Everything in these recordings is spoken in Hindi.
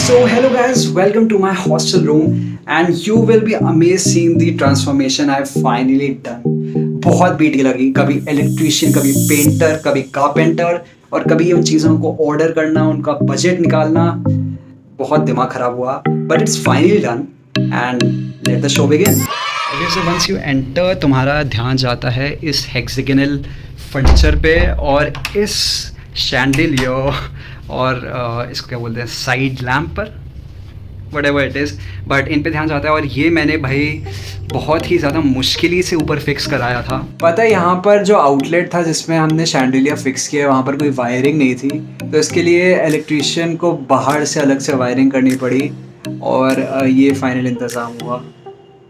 So hello guys, welcome to my hostel room and you will be amazed seeing the transformation I've finally done. बहुत बीटी लगी, कभी इलेक्ट्रीशियन, कभी पेंटर, कभी कारपेंटर और कभी उन चीज़ों को ऑर्डर करना, उनका बजट निकालना, बहुत दिमाग खराब हुआ. But it's finally done and let the show begin. Okay, so once you enter, तुम्हारा ध्यान जाता है इस हेक्सागोनल फर्नीचर पे और इस शैंडिलियर और इसको क्या बोलते हैं साइड लैम्प पर whatever it is, but in पे ध्यान जाता है. और ये मैंने भाई बहुत ही ज़्यादा मुश्किल से ऊपर फिक्स कराया था. पता है यहाँ पर जो आउटलेट था जिसमें हमने शैंडिलियर फिक्स किया वहाँ पर कोई वायरिंग नहीं थी, तो इसके लिए इलेक्ट्रीशियन को बाहर से अलग से वायरिंग करनी पड़ी और ये फाइनल इंतज़ाम हुआ.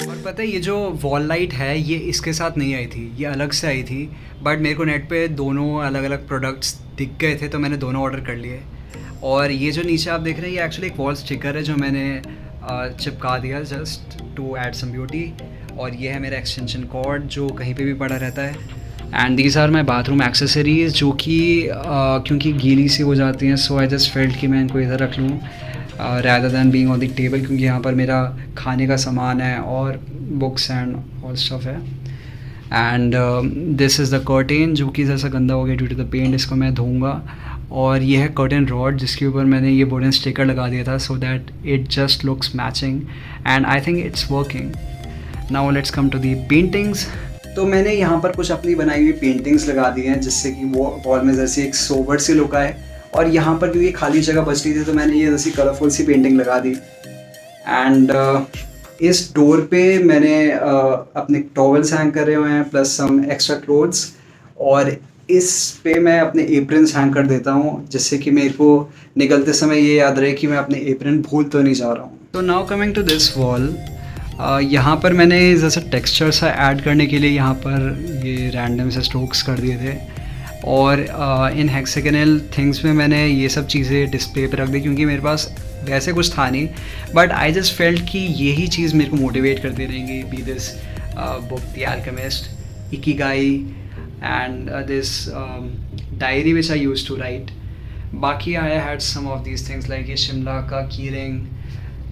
और पता है ये जो वॉल लाइट है ये इसके साथ नहीं आई थी, ये अलग से आई थी. बट मेरे को नेट पे दोनों अलग अलग प्रोडक्ट्स दिख गए थे तो मैंने दोनों ऑर्डर कर लिए. और ये जो नीचे आप देख रहे हैं ये एक्चुअली एक वॉल स्टिकर है जो मैंने चिपका दिया just to add some beauty. और ये है मेरा एक्सटेंशन कॉर्ड जो कहीं पे भी पड़ा रहता है. And these are my bathroom accessories जो कि क्योंकि गीली सी हो जाती हैं, सो आई जस्ट फेल्ट कि मैं इनको इधर रख लूँ rather than being on the table, क्योंकि यहाँ पर मेरा खाने का सामान है और बुक्स एंड ऑल स्टफ है. And this is the curtain जो कि जैसा गंदा हो गया ड्यू टू द पेंट, इसको मैं धोऊंगा. और ये है कर्टेन रॉड जिसके ऊपर मैंने ये वुडन स्टिकर लगा दिया था so that it just looks matching and I think it's working. Now let's come to the paintings. तो मैंने यहाँ पर कुछ अपनी बनाई हुई पेंटिंग्स लगा दी हैं जिससे कि वो वॉल में जैसे एक सोबर सी लुक आए. और यहाँ पर क्योंकि खाली जगह बच रही थी तो मैंने ये जैसी कलरफुल सी पेंटिंग लगा दी. एंड इस डोर पे मैंने अपने टॉवल्स हैंग करे हुए हैं प्लस सम एक्स्ट्रा क्लोथ्स. और इस पे मैं अपने एप्रन्स हैंग कर देता हूँ जिससे कि मेरे को निकलते समय ये याद रहे कि मैं अपने एप्रन भूल तो नहीं जा रहा हूँ. तो now coming to this wall, यहाँ पर मैंने जैसा टेक्सचर सा ऐड करने के लिए यहाँ पर ये रैंडम से स्ट्रोक्स कर दिए थे. और इन हेक्सागोनल थिंग्स में मैंने ये सब चीज़ें डिस्प्ले पे रख दी क्योंकि मेरे पास वैसे कुछ था नहीं. बट आई जस्ट फेल्ट कि यही चीज़ मेरे को मोटिवेट करती रहेंगी. Be this book the alchemist, Ikigai and this diary which I use to write. बाकी I had some of these things like ये शिमला का की रिंग,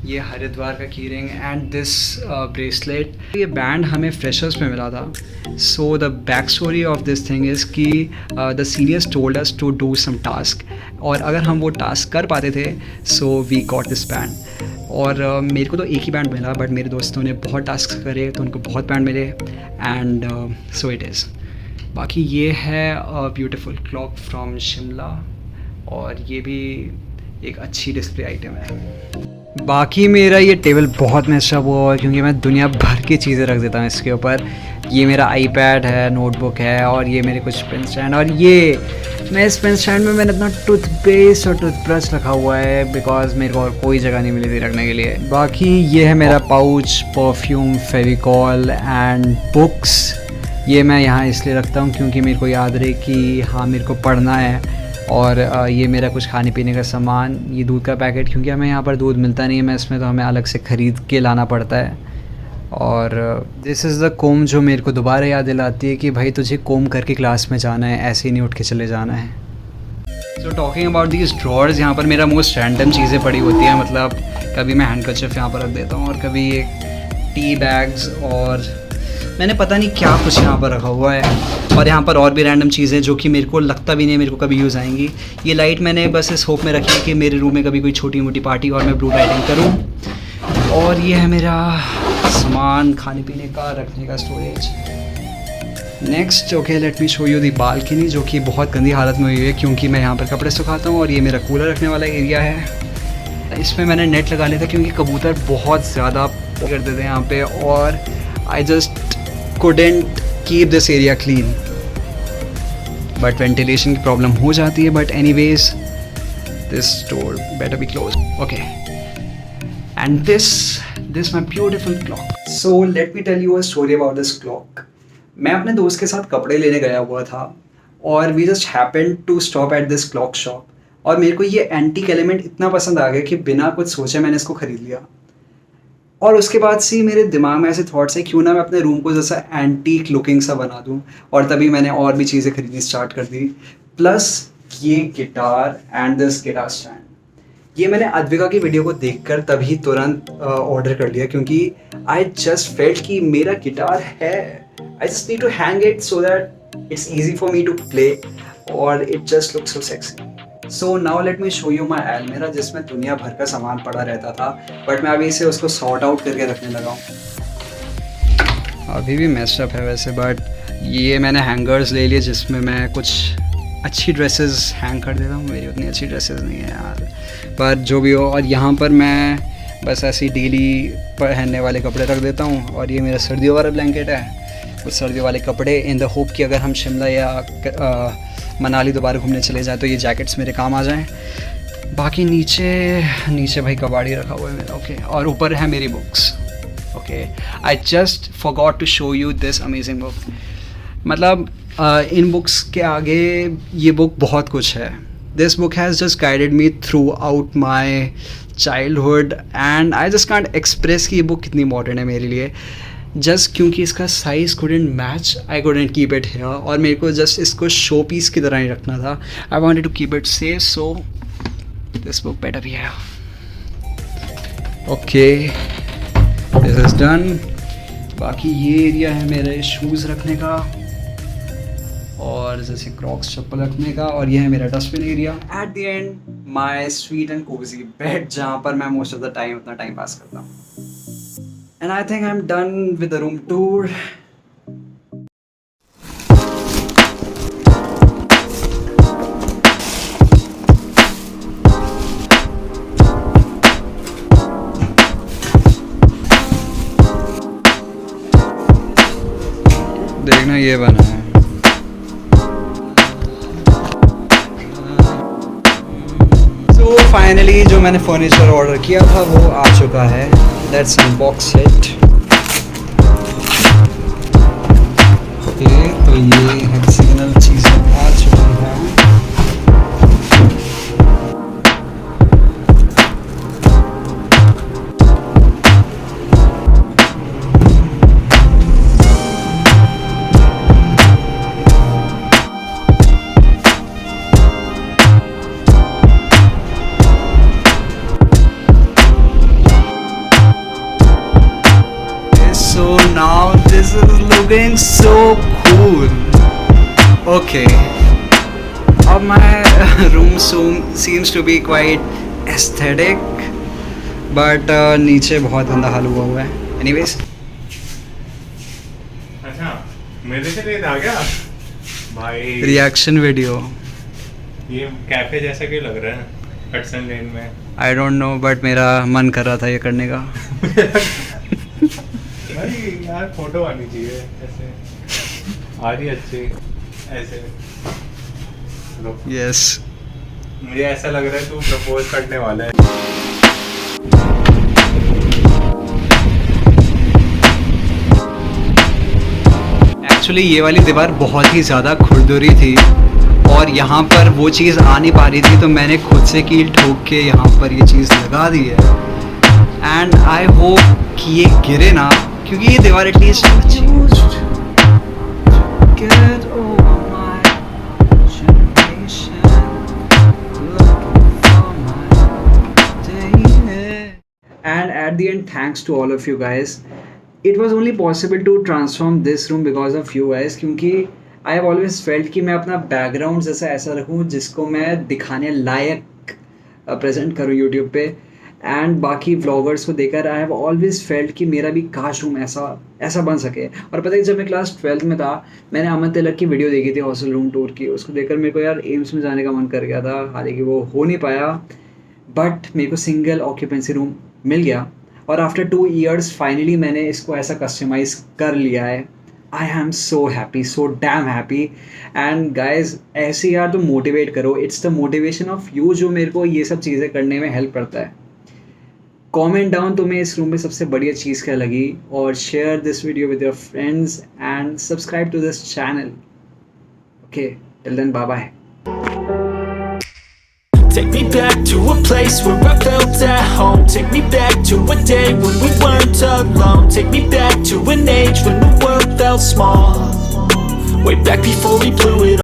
ये हरिद्वार का key ring and this bracelet. ये बैंड हमें फ्रेशर्स में मिला था. So the back story of this thing is कि the seniors told us to do some task और अगर हम वो टास्क कर पाते थे so we got this band. और मेरे को तो एक ही बैंड मिला बट मेरे दोस्तों ने बहुत टास्क करे तो उनको बहुत बैंड मिले एंड सो इट इज़. बाकी ये है ब्यूटीफुल क्लॉक फ्रॉम शिमला और ये भी एक अच्छी डिस्प्ले आइटम है. बाकी मेरा ये टेबल बहुत मैशअप हुआ है क्योंकि मैं दुनिया भर की चीज़ें रख देता हूँ इसके ऊपर. ये मेरा आईपैड है, नोटबुक है और ये मेरे कुछ पेन स्टैंड. और ये मैं इस पेन स्टैंड में मैंने अपना टूथपेस्ट और टूथब्रश रखा हुआ है बिकॉज मेरे को और कोई जगह नहीं मिली थी रखने के लिए. बाकी ये है मेरा pouch, perfume, Fevicol and books. ये मैं यहाँ इसलिए रखता हूँ क्योंकि मेरे को याद रहे कि हाँ मेरे को पढ़ना है. और ये मेरा कुछ खाने पीने का सामान, ये दूध का पैकेट क्योंकि हमें यहाँ पर दूध मिलता नहीं है मैं इसमें, तो हमें अलग से ख़रीद के लाना पड़ता है. और दिस इज़ द कोम जो मेरे को दोबारा याद दिलाती है कि भाई तुझे कोम करके क्लास में जाना है, ऐसे ही नहीं उठ के चले जाना है. So talking about these drawers, यहाँ पर मेरा मोस्ट रैंडम चीज़ें पड़ी होती हैं. मतलब कभी मैं हैंडकरचिफ यहाँ पर रख देता हूँ और कभी ये टी बैग्स और मैंने पता नहीं क्या कुछ यहाँ पर रखा हुआ है. और यहाँ पर और भी रैंडम चीज़ें जो कि मेरे को लगता भी नहीं मेरे को कभी यूज़ आएंगी. ये लाइट मैंने बस इस होप में रखी है कि मेरे रूम में कभी कोई छोटी मोटी पार्टी और मैं ब्लू लाइटिंग करूँ. और ये है मेरा सामान खाने पीने का रखने का storage. Next okay let me show you the balcony जो कि बहुत गंदी हालत में हुई है क्योंकि मैं यहाँ पर कपड़े सुखाता हूँ. और ये मेरा कूलर रखने वाला एरिया है. इसमें मैंने नेट लगा लिया था क्योंकि कबूतर बहुत ज़्यादा करते थे यहाँ पे और I just couldn't keep this area clean. But ventilation की problem हो जाती है. But anyways, this door better be closed. Okay. And this my beautiful clock. So let me tell you a story about this clock. मैं अपने दोस्त के साथ कपड़े लेने गया हुआ था और we just happened to stop at this clock shop. और मेरे को ये एंटीक एलिमेंट इतना पसंद आ गया कि बिना कुछ सोचे मैंने इसको ख़रीद लिया. और उसके बाद से मेरे दिमाग में ऐसे थॉट्स है क्यों ना मैं अपने रूम को जैसा एंटीक लुकिंग सा बना दूं. और तभी मैंने और भी चीज़ें खरीदनी स्टार्ट कर दी. प्लस ये guitar and this guitar stand, ये मैंने अद्विका की वीडियो को देखकर तभी तुरंत ऑर्डर कर लिया, क्योंकि आई जस्ट फेल्ट कि मेरा गिटार है, I just need to hang it so that it's easy for me to play और it just looks so sexy. So now let me show you my अलमीरा, जिसमें दुनिया भर का सामान पड़ा रहता था, बट मैं अभी इसे उसको सॉर्ट आउट करके रखने लगा हूँ। अभी भी मेस्ड अप है वैसे, बट ये मैंने हैंगर्स ले लिए जिसमें मैं कुछ अच्छी ड्रेसेस हैंग कर देता हूँ। मेरी उतनी अच्छी ड्रेसेस नहीं है यार, पर जो भी हो। और यहाँ पर मैं बस ऐसी डेली पहनने वाले कपड़े रख देता हूँ, और ये मेरा सर्दियों वाला ब्लैंकेट है। कुछ सर्दियों वाले कपड़े इन द होप कि अगर हम शिमला या मनाली दोबारा घूमने चले जाएँ तो ये जैकेट्स मेरे काम आ जाएँ। बाकी नीचे भाई कबाड़ी रखा हुआ है मेरा, ओके। और ऊपर है मेरी books, okay. I just forgot to show you this amazing book. मतलब इन बुक्स के आगे ये बुक बहुत कुछ है। This book has just guided me through out my childhood and I just can't express कि ये बुक कितनी इंपॉर्टेंट है मेरे लिए। जस्ट क्योंकि इसका size couldn't match, I couldn't keep it here, और मेरे को जस्ट इसको शो पीस की तरह ही रखना था। I wanted to keep it safe, so this book better be here, okay. This is done. बाकी ये एरिया है मेरे शूज़ रखने का, और जैसे क्रॉक्स चप्पल रखने का, और ये है मेरा dustbin area. At the end my sweet and cozy bed, जहाँ पर मैं मोस्ट ऑफ द टाइम अपना टाइम पास करता हूँ। And I think I am done with the room tour. देखना ये बना है। तो फाइनली जो मैंने फर्नीचर ऑर्डर किया था वो आ चुका है। Let's unbox it. ओके, तो ये हेक्सागोनल चीज़ें आ चुकी हैं। So now this is looking so cool. Okay. अब my room seems to be quite aesthetic, but नीचे बहुत गंदा हाल हुआ है। Anyways. अच्छा, मेरे से लेट आ गया भाई। Reaction video. ये कैफे जैसा क्यों लग रहा है हडसन लेन में? I don't know, but मेरा मन कर रहा था ये करने का। भाई यार फोटो आनी चाहिए ऐसे, आ रही अच्छी ऐसे। Yes. मुझे ऐसा लग रहा है तू प्रपोज करने वाला है। एक्चुअली ये वाली दीवार बहुत ही ज़्यादा खुरदुरी थी, और यहाँ पर वो चीज़ आ नहीं पा रही थी, तो मैंने खुद से कील ठोक के यहाँ पर ये चीज़ लगा दी है। एंड आई होप कि ये गिरे ना, क्योंकि ये दीवार एटलीस्ट अच्छी and at the end, thanks to all of you guys. It was only possible to transform this room because of you guys, क्योंकि I have always felt कि मैं अपना बैकग्राउंड जैसा ऐसा रखूँ जिसको मैं दिखाने लायक प्रेजेंट करूँ यूट्यूब पे, एंड बाकी व्लॉगर्स को देखकर आई हैव ऑलवेज फेल्ट कि मेरा भी काश रूम ऐसा बन सके। और पता है, जब मैं क्लास 12th में था, मैंने अमन तिलक की वीडियो देखी थी हॉस्टल रूम टूर की। उसको देखकर मेरे को यार एम्स में जाने का मन कर गया था, हालांकि वो हो नहीं पाया, बट मेरे को सिंगल ऑक्यूपेंसी रूम मिल गया। और आफ्टर 2 years फाइनली मैंने इसको ऐसा कस्टमाइज़ कर लिया है। I am so happy, so damn happy. And guys, ऐसे यार तो मोटिवेट करो, it's the motivation of you जो मेरे को ये सब चीज़ें करने में हेल्प करता है। कमेंट डाउन तुम्हें इस रूम में सबसे बढ़िया चीज़ क्या लगी, और share this video with your friends and subscribe to this channel. Okay, till then, bye bye. Take me back to a place where I felt at home. Take me back to a day when we weren't alone. Take me back to an age when the world felt small. Way back before we blew it